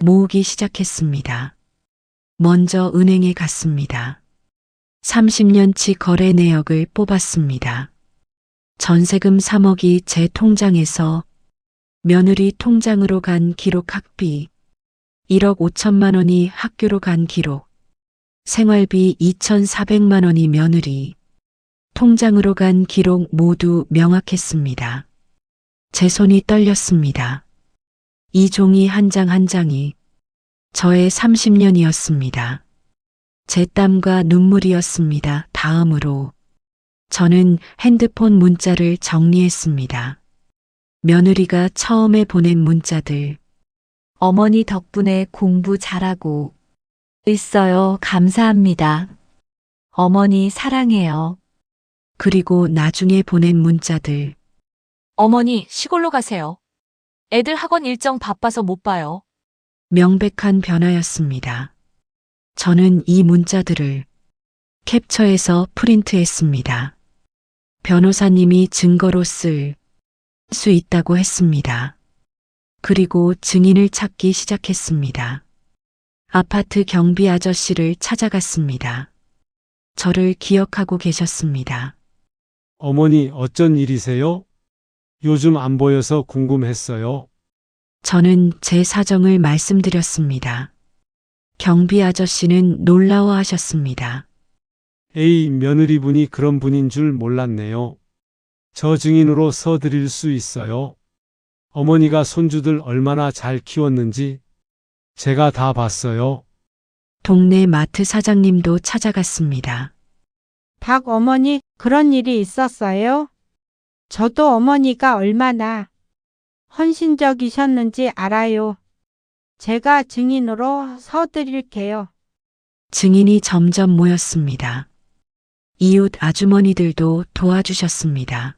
모으기 시작했습니다. 먼저 은행에 갔습니다. 30년치 거래 내역을 뽑았습니다. 전세금 3억이 제 통장에서 며느리 통장으로 간 기록, 학비 1억 5천만 원이 학교로 간 기록, 생활비 2,400만 원이 며느리 통장으로 간 기록 모두 명확했습니다. 제 손이 떨렸습니다. 이 종이 한 장 한 장이 저의 30년이었습니다. 제 땀과 눈물이었습니다. 다음으로 저는 핸드폰 문자를 정리했습니다. 며느리가 처음에 보낸 문자들. 어머니 덕분에 공부 잘하고 있어요. 감사합니다. 어머니 사랑해요. 그리고 나중에 보낸 문자들. 어머니, 시골로 가세요. 애들 학원 일정 바빠서 못 봐요. 명백한 변화였습니다. 저는 이 문자들을 캡처해서 프린트했습니다. 변호사님이 증거로 쓸 수 있다고 했습니다. 그리고 증인을 찾기 시작했습니다. 아파트 경비 아저씨를 찾아갔습니다. 저를 기억하고 계셨습니다. 어머니, 어쩐 일이세요? 요즘 안 보여서 궁금했어요. 저는 제 사정을 말씀드렸습니다. 경비 아저씨는 놀라워하셨습니다. 에이, 며느리분이 그런 분인 줄 몰랐네요. 저 증인으로 서드릴 수 있어요. 어머니가 손주들 얼마나 잘 키웠는지 제가 다 봤어요. 동네 마트 사장님도 찾아갔습니다. 박 어머니, 그런 일이 있었어요? 저도 어머니가 얼마나 헌신적이셨는지 알아요. 제가 증인으로 서드릴게요. 증인이 점점 모였습니다. 이웃 아주머니들도 도와주셨습니다.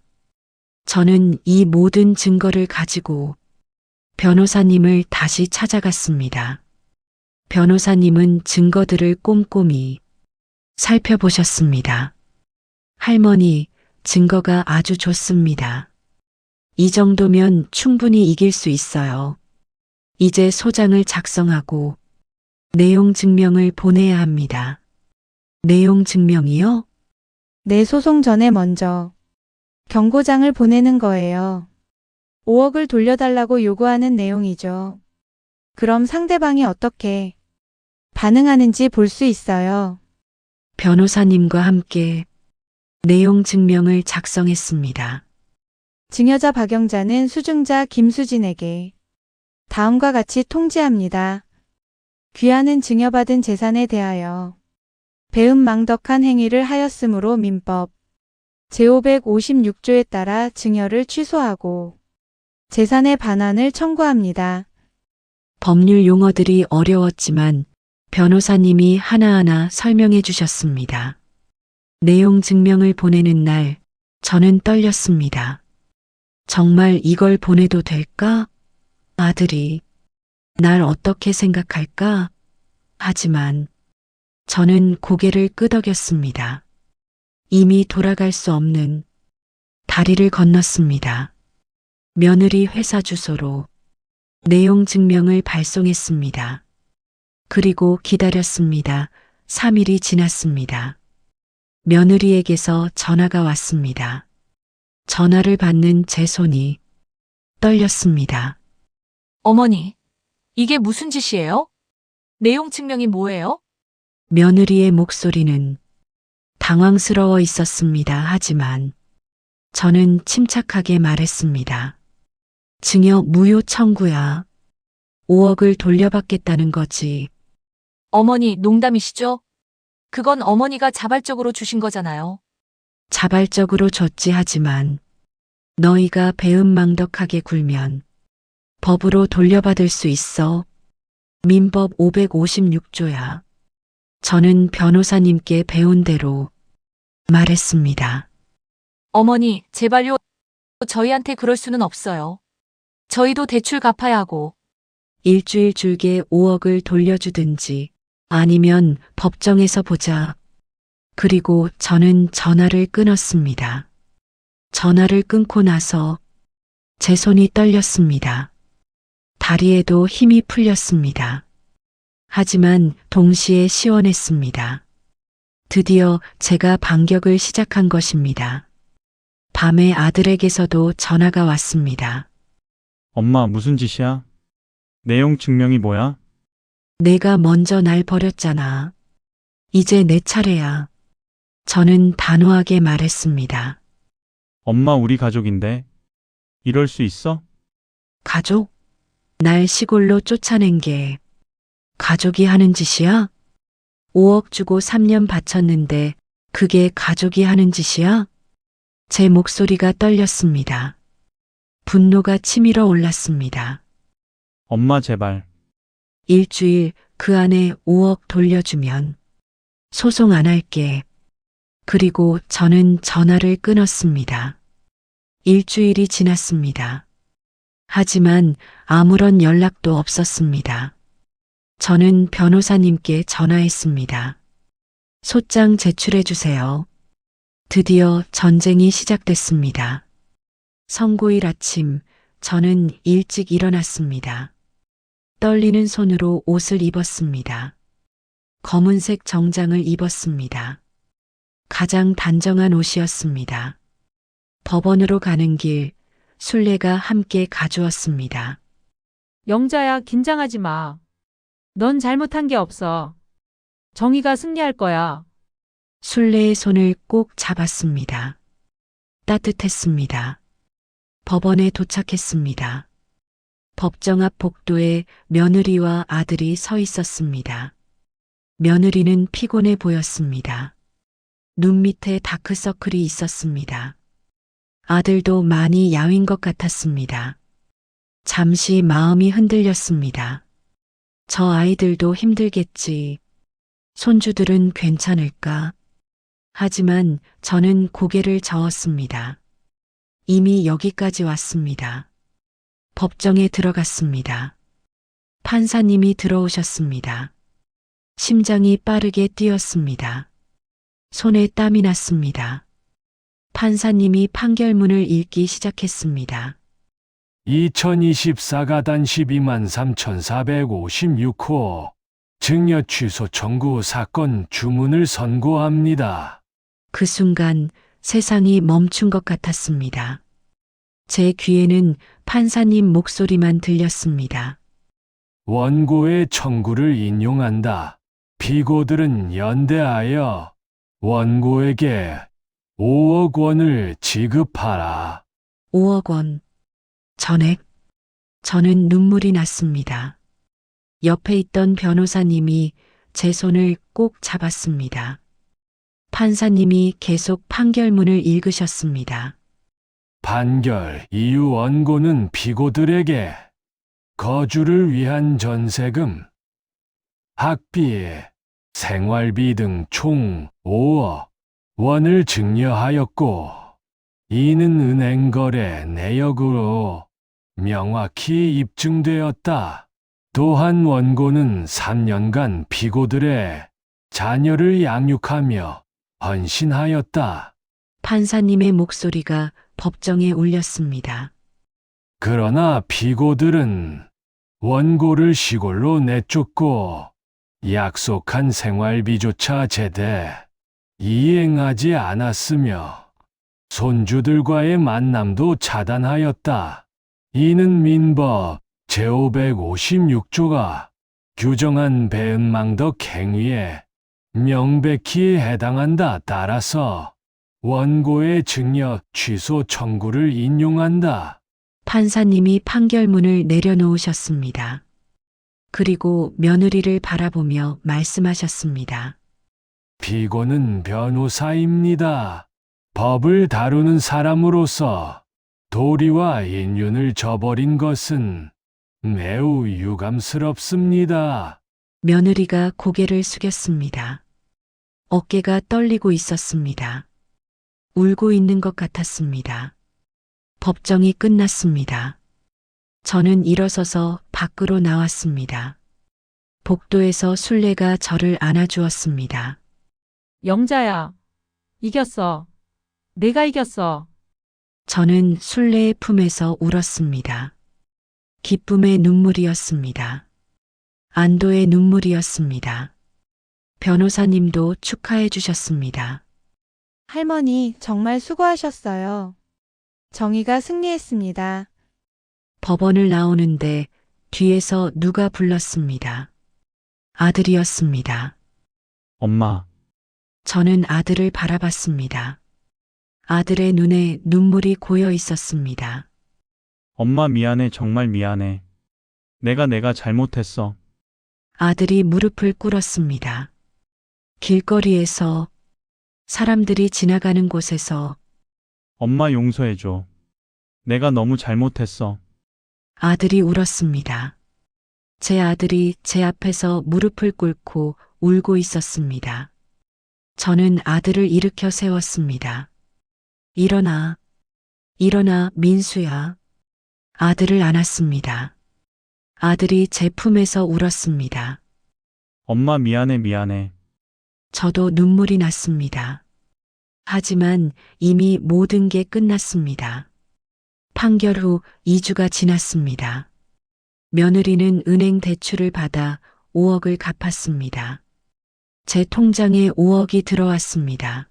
저는 이 모든 증거를 가지고 변호사님을 다시 찾아갔습니다. 변호사님은 증거들을 꼼꼼히 살펴보셨습니다. 할머니, 증거가 아주 좋습니다. 이 정도면 충분히 이길 수 있어요. 이제 소장을 작성하고 내용 증명을 보내야 합니다. 내용 증명이요? 내 소송 전에 먼저 경고장을 보내는 거예요. 5억을 돌려달라고 요구하는 내용이죠. 그럼 상대방이 어떻게 반응하는지 볼 수 있어요. 변호사님과 함께 내용 증명을 작성했습니다. 증여자 박영자는 수증자 김수진에게 다음과 같이 통지합니다. 귀하는 증여받은 재산에 대하여 배은망덕한 행위를 하였으므로 민법 제556조에 따라 증여를 취소하고 재산의 반환을 청구합니다. 법률 용어들이 어려웠지만 변호사님이 하나하나 설명해 주셨습니다. 내용 증명을 보내는 날 저는 떨렸습니다. 정말 이걸 보내도 될까? 아들이 날 어떻게 생각할까? 하지만 저는 고개를 끄덕였습니다. 이미 돌아갈 수 없는 다리를 건넜습니다. 며느리 회사 주소로 내용 증명을 발송했습니다. 그리고 기다렸습니다. 3일이 지났습니다. 며느리에게서 전화가 왔습니다. 전화를 받는 제 손이 떨렸습니다. 어머니, 이게 무슨 짓이에요? 내용 증명이 뭐예요? 며느리의 목소리는 당황스러워 있었습니다. 하지만 저는 침착하게 말했습니다. 증여 무효 청구야. 5억을 돌려받겠다는 거지. 어머니, 농담이시죠? 그건 어머니가 자발적으로 주신 거잖아요. 자발적으로 줬지. 하지만 너희가 배은망덕하게 굴면 법으로 돌려받을 수 있어. 민법 556조야. 저는 변호사님께 배운 대로 말했습니다. 어머니, 제발요. 저희한테 그럴 수는 없어요. 저희도 대출 갚아야 하고. 일주일 줄게 5억을 돌려주든지 아니면 법정에서 보자. 그리고 저는 전화를 끊었습니다. 전화를 끊고 나서 제 손이 떨렸습니다. 다리에도 힘이 풀렸습니다. 하지만 동시에 시원했습니다. 드디어 제가 반격을 시작한 것입니다. 밤에 아들에게서도 전화가 왔습니다. 엄마, 무슨 짓이야? 내용 증명이 뭐야? 내가 먼저 날 버렸잖아. 이제 내 차례야. 저는 단호하게 말했습니다. 엄마, 우리 가족인데. 이럴 수 있어? 가족? 날 시골로 쫓아낸 게 가족이 하는 짓이야? 5억 주고 3년 바쳤는데 그게 가족이 하는 짓이야? 제 목소리가 떨렸습니다. 분노가 치밀어 올랐습니다. 엄마, 제발. 일주일 그 안에 5억 돌려주면 소송 안 할게. 그리고 저는 전화를 끊었습니다. 일주일이 지났습니다. 하지만 아무런 연락도 없었습니다. 저는 변호사님께 전화했습니다. 소장 제출해 주세요. 드디어 전쟁이 시작됐습니다. 선고일 아침, 저는 일찍 일어났습니다. 떨리는 손으로 옷을 입었습니다. 검은색 정장을 입었습니다. 가장 단정한 옷이었습니다. 법원으로 가는 길, 순례가 함께 가주었습니다. 영자야, 긴장하지 마. 넌 잘못한 게 없어. 정의가 승리할 거야. 순례의 손을 꼭 잡았습니다. 따뜻했습니다. 법원에 도착했습니다. 법정 앞 복도에 며느리와 아들이 서 있었습니다. 며느리는 피곤해 보였습니다. 눈 밑에 다크서클이 있었습니다. 아들도 많이 야윈 것 같았습니다. 잠시 마음이 흔들렸습니다. 저 아이들도 힘들겠지. 손주들은 괜찮을까? 하지만 저는 고개를 저었습니다. 이미 여기까지 왔습니다. 법정에 들어갔습니다. 판사님이 들어오셨습니다. 심장이 빠르게 뛰었습니다. 손에 땀이 났습니다. 판사님이 판결문을 읽기 시작했습니다. 2024가단 123,456호 증여 취소 청구 사건 주문을 선고합니다. 그 순간 세상이 멈춘 것 같았습니다. 제 귀에는 판사님 목소리만 들렸습니다. 원고의 청구를 인용한다. 피고들은 연대하여 원고에게 5억 원을 지급하라. 5억 원. 전액. 저는 눈물이 났습니다. 옆에 있던 변호사님이 제 손을 꼭 잡았습니다. 판사님이 계속 판결문을 읽으셨습니다. 판결 이후 원고는 피고들에게 거주를 위한 전세금, 학비, 생활비 등 총 5억 원을 증여하였고, 이는 은행 거래 내역으로 명확히 입증되었다. 또한 원고는 3년간 피고들의 자녀를 양육하며 헌신하였다. 판사님의 목소리가 법정에 울렸습니다. 그러나 피고들은 원고를 시골로 내쫓고 약속한 생활비조차 제대 이행하지 않았으며 손주들과의 만남도 차단하였다. 이는 민법 제556조가 규정한 배은망덕 행위에 명백히 해당한다. 따라서 원고의 증여 취소 청구를 인용한다. 판사님이 판결문을 내려놓으셨습니다. 그리고 며느리를 바라보며 말씀하셨습니다. 피고는 변호사입니다. 법을 다루는 사람으로서 도리와 인륜을 저버린 것은 매우 유감스럽습니다. 며느리가 고개를 숙였습니다. 어깨가 떨리고 있었습니다. 울고 있는 것 같았습니다. 법정이 끝났습니다. 저는 일어서서 밖으로 나왔습니다. 복도에서 순례가 저를 안아주었습니다. 영자야, 이겼어. 내가 이겼어. 저는 순례의 품에서 울었습니다. 기쁨의 눈물이었습니다. 안도의 눈물이었습니다. 변호사님도 축하해 주셨습니다. 할머니, 정말 수고하셨어요. 정의가 승리했습니다. 법원을 나오는데 뒤에서 누가 불렀습니다. 아들이었습니다. 엄마, 저는 아들을 바라봤습니다. 아들의 눈에 눈물이 고여 있었습니다. 엄마 미안해, 정말 미안해. 내가 잘못했어. 아들이 무릎을 꿇었습니다. 길거리에서, 사람들이 지나가는 곳에서 엄마 용서해줘. 내가 너무 잘못했어. 아들이 울었습니다. 제 아들이 제 앞에서 무릎을 꿇고 울고 있었습니다. 저는 아들을 일으켜 세웠습니다. 일어나, 일어나, 민수야. 아들을 안았습니다. 아들이 제 품에서 울었습니다. 엄마 미안해. 저도 눈물이 났습니다. 하지만 이미 모든 게 끝났습니다. 판결 후 2주가 지났습니다. 며느리는 은행 대출을 받아 5억을 갚았습니다. 제 통장에 5억이 들어왔습니다.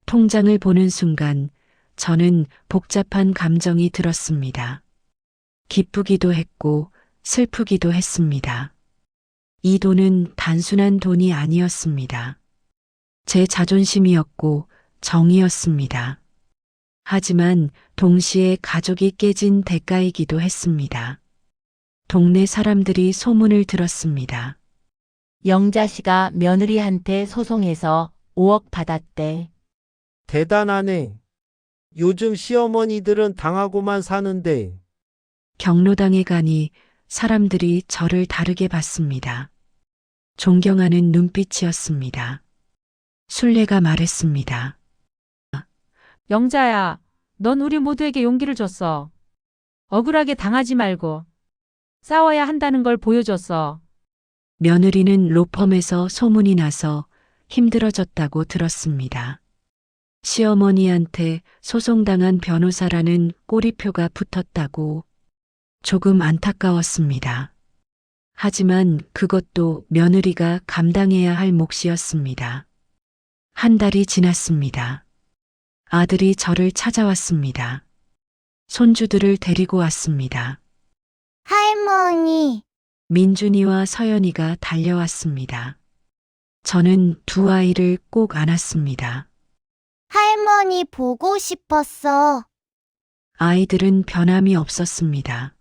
통장을 보는 순간 저는 복잡한 감정이 들었습니다. 기쁘기도 했고 슬프기도 했습니다. 이 돈은 단순한 돈이 아니었습니다. 제 자존심이었고 정이었습니다. 하지만 동시에 가족이 깨진 대가이기도 했습니다. 동네 사람들이 소문을 들었습니다. 영자 씨가 며느리한테 소송해서 5억 받았대. 대단하네. 요즘 시어머니들은 당하고만 사는데. 경로당에 가니 사람들이 저를 다르게 봤습니다. 존경하는 눈빛이었습니다. 순례가 말했습니다. 영자야, 넌 우리 모두에게 용기를 줬어. 억울하게 당하지 말고 싸워야 한다는 걸 보여줬어. 며느리는 로펌에서 소문이 나서 힘들어졌다고 들었습니다. 시어머니한테 소송당한 변호사라는 꼬리표가 붙었다고 조금 안타까웠습니다. 하지만 그것도 며느리가 감당해야 할 몫이었습니다. 한 달이 지났습니다. 아들이 저를 찾아왔습니다. 손주들을 데리고 왔습니다. 할머니, 민준이와 서연이가 달려왔습니다. 저는 두 아이를 꼭 안았습니다. 할머니 보고 싶었어. 아이들은 변함이 없었습니다.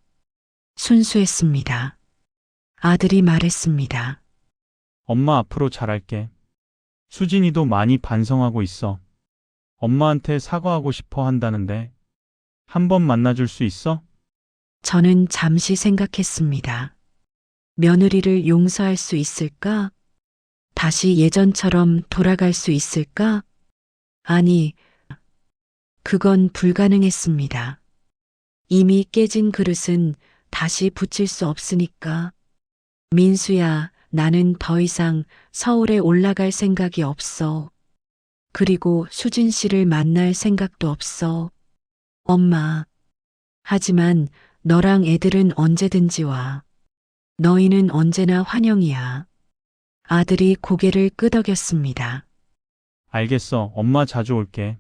순수했습니다. 아들이 말했습니다. 엄마 앞으로 잘할게. 수진이도 많이 반성하고 있어. 엄마한테 사과하고 싶어 한다는데 한번 만나줄 수 있어? 저는 잠시 생각했습니다. 며느리를 용서할 수 있을까? 다시 예전처럼 돌아갈 수 있을까? 아니, 그건 불가능했습니다. 이미 깨진 그릇은 다시 붙일 수 없으니까. 민수야, 나는 더 이상 서울에 올라갈 생각이 없어. 그리고 수진 씨를 만날 생각도 없어. 엄마. 하지만 너랑 애들은 언제든지 와. 너희는 언제나 환영이야. 아들이 고개를 끄덕였습니다. 알겠어. 엄마 자주 올게.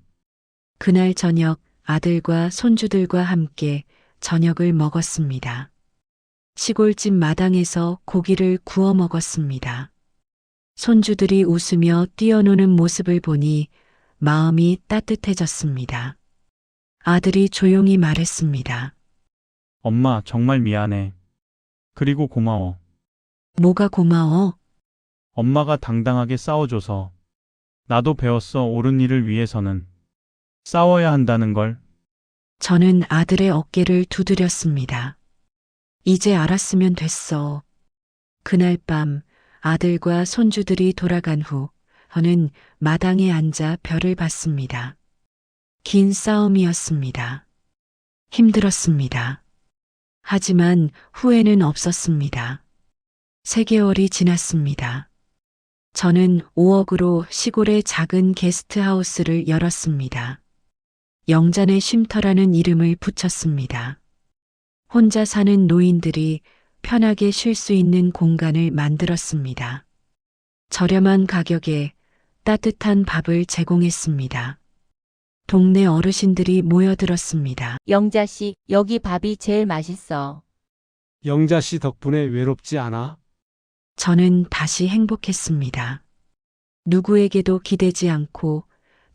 그날 저녁 아들과 손주들과 함께 저녁을 먹었습니다. 시골집 마당에서 고기를 구워 먹었습니다. 손주들이 웃으며 뛰어노는 모습을 보니 마음이 따뜻해졌습니다. 아들이 조용히 말했습니다. 엄마 정말 미안해. 그리고 고마워. 뭐가 고마워? 엄마가 당당하게 싸워줘서. 나도 배웠어. 옳은 일을 위해서는 싸워야 한다는 걸. 저는 아들의 어깨를 두드렸습니다. 이제 알았으면 됐어. 그날 밤 아들과 손주들이 돌아간 후 저는 마당에 앉아 별을 봤습니다. 긴 싸움이었습니다. 힘들었습니다. 하지만 후회는 없었습니다. 3개월이 지났습니다. 저는 5억으로 시골의 작은 게스트하우스를 열었습니다. 영잔의 쉼터라는 이름을 붙였습니다. 혼자 사는 노인들이 편하게 쉴 수 있는 공간을 만들었습니다. 저렴한 가격에 따뜻한 밥을 제공했습니다. 동네 어르신들이 모여들었습니다. 영자 씨, 여기 밥이 제일 맛있어. 영자 씨 덕분에 외롭지 않아? 저는 다시 행복했습니다. 누구에게도 기대지 않고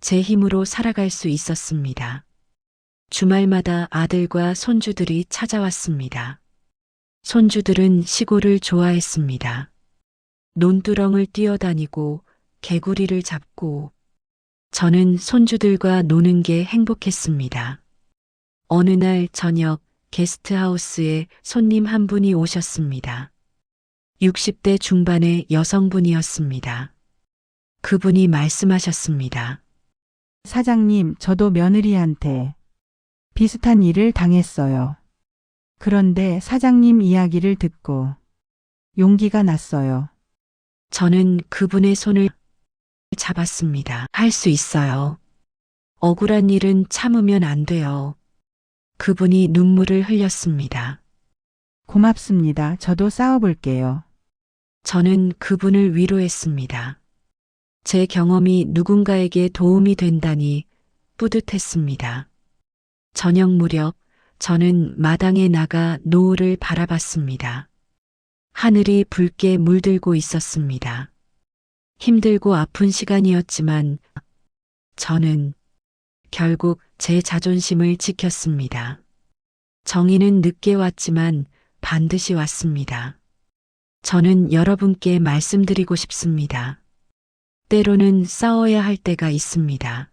제 힘으로 살아갈 수 있었습니다. 주말마다 아들과 손주들이 찾아왔습니다. 손주들은 시골을 좋아했습니다. 논두렁을 뛰어다니고 개구리를 잡고 저는 손주들과 노는 게 행복했습니다. 어느 날 저녁 게스트하우스에 손님 한 분이 오셨습니다. 60대 중반의 여성분이었습니다. 그분이 말씀하셨습니다. 사장님, 저도 며느리한테 비슷한 일을 당했어요. 그런데 사장님 이야기를 듣고 용기가 났어요. 저는 그분의 손을 잡았습니다. 할 수 있어요. 억울한 일은 참으면 안 돼요. 그분이 눈물을 흘렸습니다. 고맙습니다. 저도 싸워볼게요. 저는 그분을 위로했습니다. 제 경험이 누군가에게 도움이 된다니 뿌듯했습니다. 저녁 무렵 저는 마당에 나가 노을을 바라봤습니다. 하늘이 붉게 물들고 있었습니다. 힘들고 아픈 시간이었지만 저는 결국 제 자존심을 지켰습니다. 정의는 늦게 왔지만 반드시 왔습니다. 저는 여러분께 말씀드리고 싶습니다. 때로는 싸워야 할 때가 있습니다.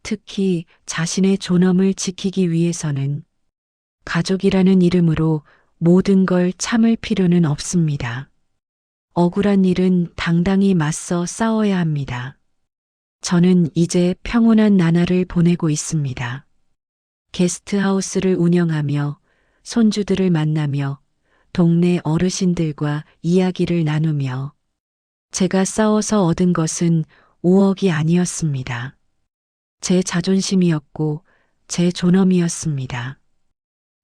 특히 자신의 존엄을 지키기 위해서는 가족이라는 이름으로 모든 걸 참을 필요는 없습니다. 억울한 일은 당당히 맞서 싸워야 합니다. 저는 이제 평온한 나날을 보내고 있습니다. 게스트하우스를 운영하며 손주들을 만나며 동네 어르신들과 이야기를 나누며 제가 싸워서 얻은 것은 5억이 아니었습니다. 제 자존심이었고 제 존엄이었습니다.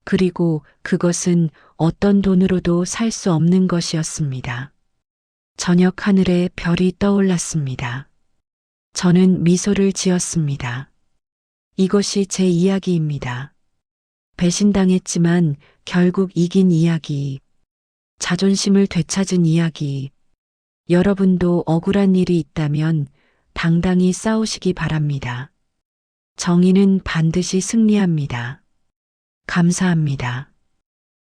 그리고 그것은 어떤 돈으로도 살 수 없는 것이었습니다. 저녁 하늘에 별이 떠올랐습니다. 저는 미소를 지었습니다. 이것이 제 이야기입니다. 배신당했지만 결국 이긴 이야기, 자존심을 되찾은 이야기. 여러분도 억울한 일이 있다면 당당히 싸우시기 바랍니다. 정의는 반드시 승리합니다. 감사합니다.